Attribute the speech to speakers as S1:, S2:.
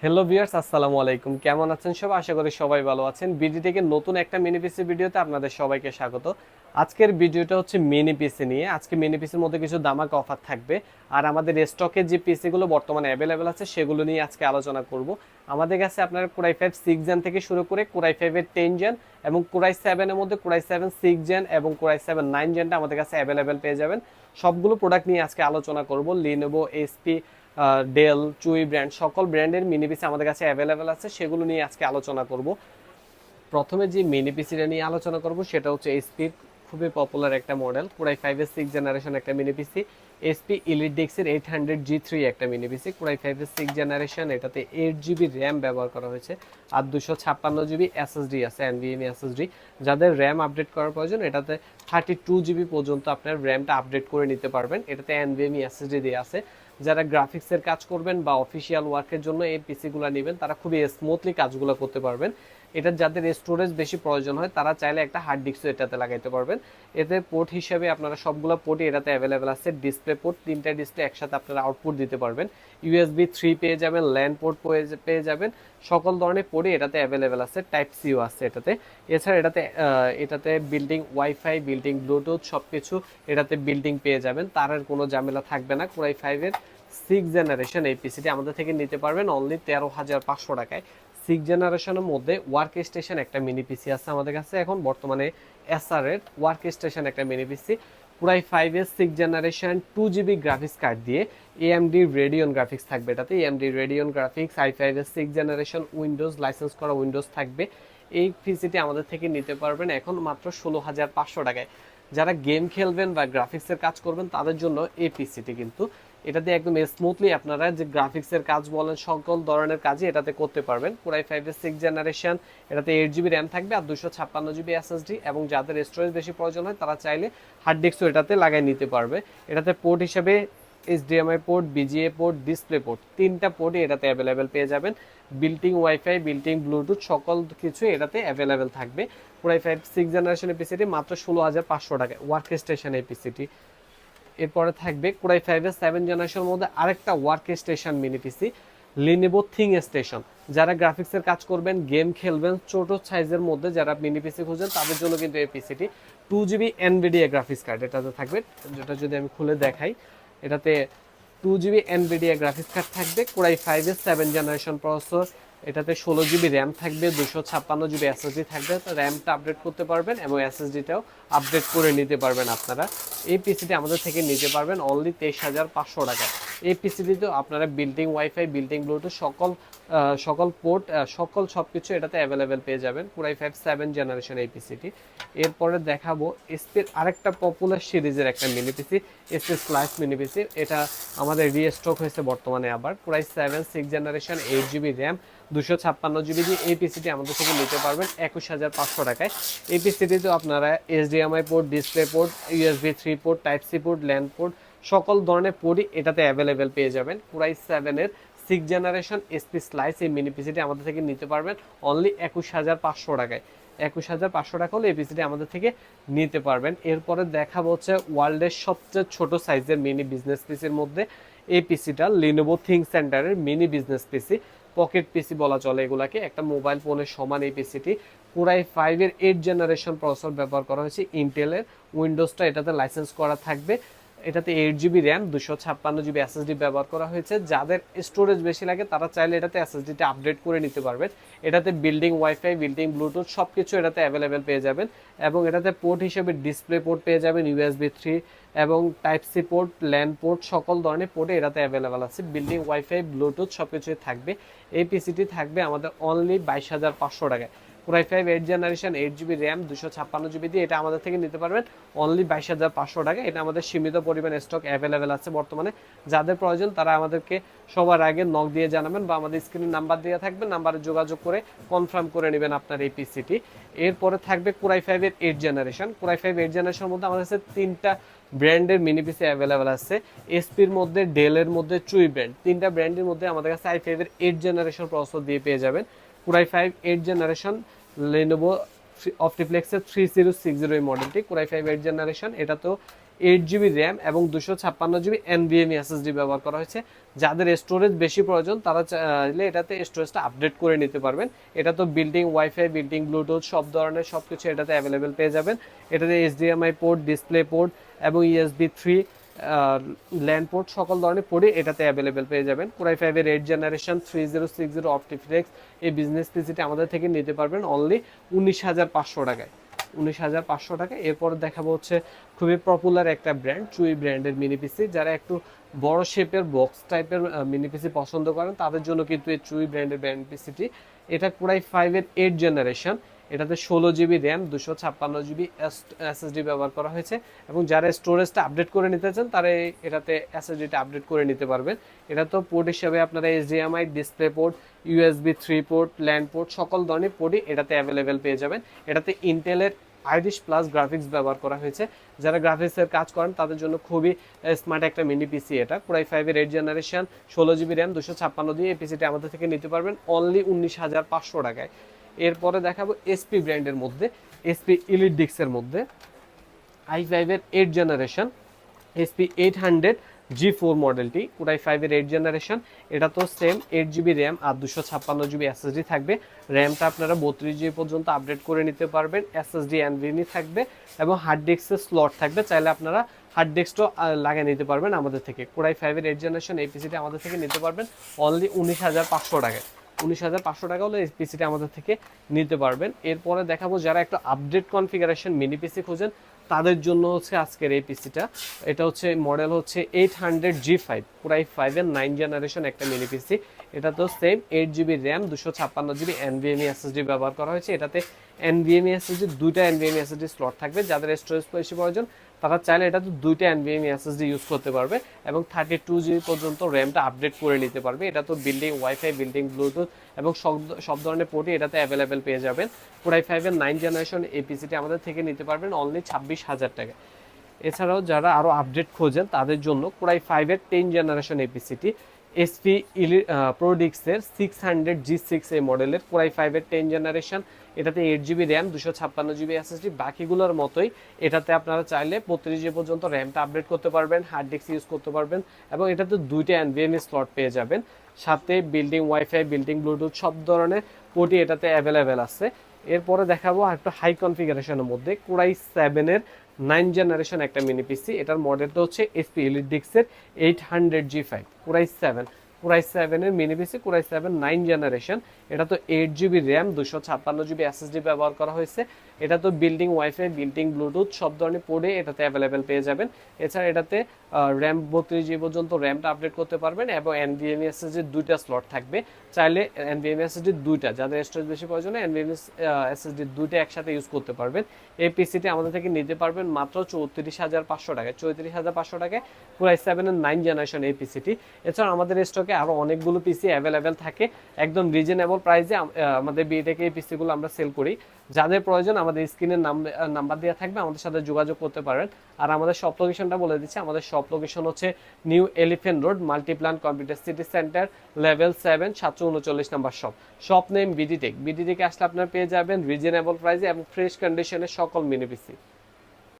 S1: Hello viewers, আসসালামু আলাইকুম। কেমন আছেন সবাই? আশা করি সবাই ভালো আছেন। বিডি থেকে নতুন একটা মিনি পিসি ভিডিওতে আপনাদের সবাইকে স্বাগত। আজকের ভিডিওটা হচ্ছে মিনি পিসি নিয়ে। আজকে মিনি পিসির মধ্যে কিছু ধামাকা অফার থাকবে। আর আমাদের স্টকে যে পিসিগুলো বর্তমানে অ্যাভেলেবেল আছে সেগুলো নিয়ে আজকে আলোচনা করব। আমাদের কাছে আপনার কোরাই 5 6 জেন থেকে শুরু করে কোরাই 5 এর 10 জেন এবং কোরাই 7 এর মধ্যে কোরাই 7 6 জেন এবং কোরাই 7 9 জেনটা আমাদের কাছে অ্যাভেলেবেল পেয়ে যাবেন। সবগুলো প্রোডাক্ট নিয়ে আজকে আলোচনা করব। লিনোভো, এইচপি, ডেল, চুই ব্র্যান্ড সকল ব্র্যান্ডের মিনি পিসি আমাদের কাছে অ্যাভেলেবেল আছে, সেগুলো নিয়ে আজকে আলোচনা করব। প্রথমে যে মিনি পিসিটা নিয়ে আলোচনা করব সেটা হচ্ছে এইচপির খুবই পপুলার একটা মডেল, কোরাই 5 এর 6 জেনারেশন একটা মিনি পিসি। এইচপি ইলিট ডেক্সের 800G3 একটা মিনি পিসি, কোরাই 5 এর 6 জেনারেশন। এটাতে 8GB র্যাম ব্যবহার করা হয়েছে আর 256GB এসএসডি আছে, এনভিএমই এসএসডি। যাদের র্যাম আপডেট করার প্রয়োজন এটাতে 32GB পর্যন্ত আপনার র্যামটা আপডেট করে নিতে পারবেন। এটাতে এনভিএমই এসএসডি দিয়ে আছে। যারা গ্রাফিক্সের কাজ করবেন বা অফিসিয়াল ওয়ার্কের জন্য এই পিসিগুলো নেবেন তারা খুবই স্মুথলি কাজগুলো করতে পারবেন। এটা যাদের স্টোরেজ বেশি প্রয়োজন হয় তারা চাইলে একটা হার্ড ডিস্কও এটাতে লাগাইতে পারবেন। এতে পোর্ট হিসেবে আপনারা সবগুলো পোর্টই এটাতে অ্যাভেলেবেল আছে। ডিসপ্লে পোর্ট, তিনটা ডিসপ্লে একসাথে আপনারা আউটপুট দিতে পারবেন। ইউএসবি 3 পেয়ে যাবেন, ল্যান পোর্ট পেয়ে যাবেন। সকল ধরনের পোর্টই এটাতে অ্যাভেলেবেল আছে। টাইপ সিও আছে এটাতে। এছাড়া এটাতে বিল্ডিং ওয়াইফাই, বিল্ডিং ব্লুটুথ সব কিছু এটাতে বিল্ডিং পেয়ে যাবেন। তারের কোনো ঝামেলা থাকবে না। কোরাই 5 এর 6 জেনারেশন এই পিসিটি আমাদের থেকে নিতে পারবেন অনলি 13,500 টাকায়। 6 জেনারেশনের মধ্যে ওয়ার্ক স্টেশন একটা মিনি পিসি আছে আমাদের কাছে এখন বর্তমানে। এসআর এর ওয়ার্ক স্টেশন একটা মিনি পিসি, পুরাই 5 এর 6 জেনারেশন 2GB গ্রাফিক্স কার্ড দিয়ে। এএমডি রেডিয়ন গ্রাফিক্স থাকবে এটাতে, এএমডি রেডিয়ন গ্রাফিক্স। i5 এর 6 জেনারেশন উইন্ডোজ, লাইসেন্স করা উইন্ডোজ থাকবে। এই পিসিটি আমাদের থেকে নিতে পারবেন এখন মাত্র 16,500 টাকায়। যারা গেম খেলবেন বা গ্রাফিক্সের কাজ করবেন তাদের জন্য এই পিসিটি কিন্তু এটাতে একদম স্মুথলি আপনারা যে গ্রাফিক্সের কাজ বলেন সকল ধরনের কাজই এটাতে করতে পারবেন। কোরাই 5 এর 6 জেনারেশন, এটাতে 8GB র্যাম থাকবে আর 256GB এসএসডি। এবং যাদের স্টোরেজ বেশি প্রয়োজন হয় তারা চাইলে হার্ড ডিস্কও এটাতে লাগাই নিতে পারবে। এটাতে পোর্ট হিসেবে HDMI port, VGA port, display port, তিনটা পোর্টই এটাতে অ্যাভেলেবেল পেয়ে যাবেন। বিল্টিং ওয়াইফাই, বিল্টিং ব্লুটুথ সকল কিছু এটাতে অ্যাভেলেবেল থাকবে। কোরাই 5 6 জেনারেশনের পিসিটি মাত্র 16,500 টাকায় ওয়ার্ক স্টেশন এই পিসিটি। এরপরে থাকবে কোরাই 5 এর 7 জেনারেশনের মধ্যে আরেকটা ওয়ার্ক স্টেশন মিনি পিসি, লিনোভো থিং স্টেশন। যারা গ্রাফিক্সের কাজ করবেন, গেম খেলবেন, ছোট সাইজের মধ্যে যারা মিনি পিসি খুঁজেন তাদের জন্য কিন্তু এই PCT. 2GB Nvidia graphics card এটাতে থাকবে, যেটা যদি আমি খুলে দেখাই এটাতে 2GB এনভিডিয়া গ্রাফিক্স কার্ড থাকবে। কোরাই 5 এর 7 জেনারেশন প্রসেসর, এটাতে 16GB র্যাম থাকবে, 256GB এসএসডি থাকবে। র্যামটা আপডেট করতে পারবেন এবং এসএসডিটাও আপডেট করে নিতে পারবেন আপনারা। এই পিসিটি আমাদের থেকে নিতে পারবেন অনলি 23,500 টাকায়। এই পিসিটিতে আপনারা বিল্ডিং ওয়াইফাই, বিল্ডিং ব্লুটুথ সকল পোর্ট সকল সব কিছু এটাতে অ্যাভেলেবেল পেয়ে যাবেন। কোরাই 5 7 জেনারেশন এই পিসিটি। এরপরে দেখাবো এসপির আরেকটা পপুলার সিরিজের একটা মিনি পিসি, এসপি স্লাইস মিনি পিসি। এটা আমাদের রিস্টক হয়েছে বর্তমানে আবার। Core i 7 6 generation, 8GB RAM, 256GB দিয়ে এই পিসিটি আমাদের থেকে নিতে পারবেন 21,500 টাকায়। এই পিসিটিতে আপনারা HDMI port, display port, USB 3 port, type C port, LAN port সকল ধরনের পোর্টই এটাতে অ্যাভেলেবেল পেয়ে যাবেন। কোরাই 7 এর 6 জেনারেশন এসপি স্লাইস এই মিনি পিসিটি আমাদের থেকে নিতে পারবেন অনলি 21,500 টাকায়। 21,500 টাকা হলে এই পিসিটি আমাদের থেকে নিতে পারবেন। এরপরে দেখাবো হচ্ছে ওয়ার্ল্ডের সবচেয়ে ছোট সাইজের মিনি বিজনেস পিসির মধ্যে এই পিসিটা, লিনোভো থিং সেন্টারের মিনি বিজনেস পিসি, পকেট পিসি বলা চলে এগুলাকে, একটা মোবাইল ফোনের সমান এই পিসিটি। কোরাই 5 এর 8 জেনারেশন প্রসেসর ব্যবহার করা হয়েছে ইন্টেলের। উইন্ডোজটা এটাতে লাইসেন্স করা থাকবে। এটাতে 8GB র্যাম, 256GB এসএসডি ব্যবহার করা হয়েছে। যাদের স্টোরেজ বেশি লাগে তারা চাইলে এটাতে এসএসডিটা আপডেট করে নিতে পারবেন। এটাতে বিল্ডিং ওয়াইফাই, বিল্ডিং ব্লুটুথ সব কিছু এটাতে অ্যাভেলেবেল পেয়ে যাবেন। এবং এটাতে পোর্ট হিসেবে ডিসপ্লে পোর্ট পেয়ে যাবেন, ইউএসবি 3 এবং type C port, LAN port সকল ধরনের পোর্টে এটাতে অ্যাভেলেবেল আছে। বিল্ডিং ওয়াইফাই, ব্লুটুথ সব কিছুই থাকবে। এই পিসিটি থাকবে আমাদের অনলি 22,500 টাকায়। Core i 5 8 generation, 8GB RAM, 256GB দিয়ে এটা আমাদের থেকে নিতে পারবেন অনলি 22,500 টাকা। এটা আমাদের সীমিত পরিমাণ স্টক অ্যাভেলেবেল আছে বর্তমানে। যাদের প্রয়োজন তারা আমাদেরকে সবার আগে নক দিয়ে জানাবেন বা আমাদের স্ক্রিনে নাম্বার দেওয়া থাকবে, নাম্বারে যোগাযোগ করে কনফার্ম করে নেবেন আপনার এই পিসিটি। এরপরে থাকবে কোরাই 5 এর 8 জেনারেশন। কোরাই 5 8 জেনারেশনের মধ্যে আমাদের কাছে তিনটা ব্র্যান্ডের মিনি পিসি অ্যাভেলেবেল আছে। এসপির মধ্যে, ডেলের মধ্যে, চুই ব্র্যান্ড, তিনটা ব্র্যান্ডের মধ্যে আমাদের কাছে i5 এর 8 জেনারেশন প্রসেসর দিয়ে পেয়ে যাবেন। কোরাই 5 8 জেনারেশন, লেনোভো অপটিফ্লেক্সের 3060 এই মডেলটি। কোরাই 5 8 জেনারেশন, এটা তো 8 GB র্যাম এবং 256 GB NVMe SSD ব্যবহার করা হয়েছে। যাদের স্টোরেজ বেশি প্রয়োজন তারা চাইলে এটাতে স্টোরেজটা আপডেট করে নিতে পারবেন। এটা তো বিল্ডিং ওয়াইফাই, বিল্ডিং ব্লুটুথ সব ধরনের সব কিছু এটাতে অ্যাভেলেবেল পেয়ে যাবেন। এটাতে HDMI পোর্ট, ডিসপ্লে পোর্ট এবং USB 3 ল্যান্ড পোর্ট সকল ধরনের পোর্টই এটাতে অ্যাভেলেবেল পেয়ে যাবেন। কোরাই 5-এর 8 জেনারেশন 3060 অপটিফ্লেক্স এই বিজনেস পিসিটি আমাদের থেকে নিতে পারবেন অনলি 19,500 টাকায়। 19,500 টাকা। এরপর দেখাবো হচ্ছে খুবই পপুলার একটা ব্র্যান্ড, চুই ব্র্যান্ডের মিনি পিসি। যারা একটু বড় শেপের বক্স টাইপের মিনি পিসি পছন্দ করেন তাদের জন্য কিন্তু এই চুই ব্র্যান্ডের পিসিটি। এটা কোরাই 5-এর 8 জেনারেশন, এটাতে 16 GB র্যাম 256 GB SSD ব্যবহার করা হয়েছে এবং যারা স্টোরেজটা আপডেট করে নিতে চান তারা এটাতে SSDটা আপডেট করে নিতে পারবেন। এটা তো পোর্ট হিসেবে আপনারা HDMI, display port, USB 3 port, land port সকল ধরনের পোর্টই এটাতে অ্যাভেলেবেল পেয়ে যাবেন। এটাতে ইন্টেলের আইরিশ প্লাস গ্রাফিক্স ব্যবহার করা হয়েছে। যারা গ্রাফিক্সের কাজ করেন তাদের জন্য খুবই স্মার্ট একটা মিনি পিসি এটা। কোরাই 5-এর 8 জেনারেশন 16 GB র্যাম 256 দিয়ে এই পিসিটা আমাদের থেকে নিতে পারবেন অনলি 19,500 টাকায়। এরপরে দেখাবো এসপি ব্র্যান্ডের মধ্যে, এসপি ইলিট ডিস্কের মধ্যে i5-এর 8 জেনারেশন SP 800 G4 মডেলটি, কোরাই 5-এর 8 জেনারেশন। এটা তো সেম 8 GB র্যাম আর 256 GB SSD থাকবে। র্যামটা আপনারা 32 GB পর্যন্ত আপডেট করে নিতে পারবেন। SSD NVMe থাকবে এবং হার্ড ডিস্কের স্লট থাকবে, চাইলে আপনারা হার্ড ডিস্কটাও লাগিয়ে নিতে পারবেন আমাদের থেকে। কোরাই 5-এর 8 জেনারেশন এই পিসিটা আমাদের থেকে নিতে পারবেন অনলি 19,500 টাকায়। 19,500 টাকা হলে এই পিসিটা আমাদের থেকে নিতে পারবেন। এরপরে দেখাবো যারা একটু আপডেট কনফিগারেশন মিনি পিসি খোঁজেন তাদের জন্য হচ্ছে আজকের এই পিসিটা। এটা হচ্ছে মডেল হচ্ছে 800 G5, কোরাই 5-এর 9 জেনারেশন একটা মিনি পিসি। এটা তো same 8 GB RAM 256 GB NVMe SSD ব্যবহার করা হয়েছে। এটাতে NVMe SSD দুইটা NVMe SSD স্লট থাকবে। যাদের স্টোরেজ বেশি প্রয়োজন তারা চাইলে এটাতে দুইটা NVMe SSD ইউজ করতে পারবে এবং 32 GB পর্যন্ত র্যামটা আপডেট করে নিতে পারবে। এটা তো বিল্ডিং ওয়াইফাই, বিল্ডিং ব্লুটুথ এবং সব ধরনের পোর্টই এটাতে অ্যাভেলেবেল পেয়ে যাবেন। কোরাই 5-এর 9 জেনারেশন এই পিসিটি আমাদের থেকে নিতে পারবেন অনলি 26,000 টাকা। এছাড়াও যারা আরও আপডেট খোঁজেন তাদের জন্য কোরাই 5-এর 10 জেনারেশন এই পিসিটি এসপি প্রোডিক্সের 600 G6 এই মডেলের কোরাই 5-এর 10 জেনারেশন। এটাতে 8 GB র্যাম 256 GB SSD। বাকিগুলোর মতোই এটাতে আপনারা চাইলে 32 GB পর্যন্ত র্যামটা আপডেট করতে পারবেন, হার্ড ডিস্ক ইউজ করতে পারবেন এবং এটাতে দুইটা NVMe স্লট পেয়ে যাবেন। সাথে বিল্ডিং ওয়াইফাই, বিল্ডিং ব্লুটুথ সব ধরনের পোর্টই এটাতে অ্যাভেলেবেল আছে। এরপরে দেখাবো একটা হাই কনফিগারেশনের মধ্যে কোরাই 7-এর 9 জেনারেশন একটা মিনি পিসি। এটার মডেলটা হচ্ছে এসপি ইলিট ডিস্কের 800 G5, কোরাই 7-এর মিনি পিসি, কোরাই 7 9 জেনারেশন। এটা তো 8 GB র্যাম 256 GB SSD ব্যবহার করা হয়েছে। এটা তো বিল্ডিং ওয়াইফাই, বিল্ডিং ব্লুটুথ সব ধরনের পোর্টে এটাতে অ্যাভেলেবেল পেয়ে যাবেন। এছাড়া এটাতে র্যাম 32 GB পর্যন্ত র্যামটা আপডেট করতে পারবেন এবং NVMe SSD দুইটা স্লট থাকবে। চাইলে NVMe SSD দুইটা, যাদের স্টোরেজ বেশি প্রয়োজন NVMe SSD দুইটা একসাথে ইউজ করতে পারবেন। এই পিসিটি আমাদের থেকে নিতে পারবেন মাত্র 34,500 টাকায়। 34,500 টাকায় কোরাই 7-এর 9 জেনারেশন এই পিসিটি। এছাড়া আমাদের স্টকে আরও অনেকগুলো পিসি অ্যাভেলেবেল থাকে একদম রিজনেবল প্রাইসে। আমাদের বিটেকে এই পিসিগুলো আমরা সেল করি। যাদের প্রয়োজন আমাদের স্ক্রিনের নাম্বার দেওয়া থাকবে, আমাদের সাথে যোগাযোগ করতে পারেন। আর আমাদের শপ লোকেশনটা বলে দিচ্ছি, আমাদের শপ লোকেশন হচ্ছে New Elephant Road, Multiplan computer city centre, level 7, 739 number shop name BDTech. বিডিটেকে আসলে আপনারা পেয়ে যাবেন রিজনেবল প্রাইসে এবং ফ্রেশ কন্ডিশনের সকল মিনি পিসি।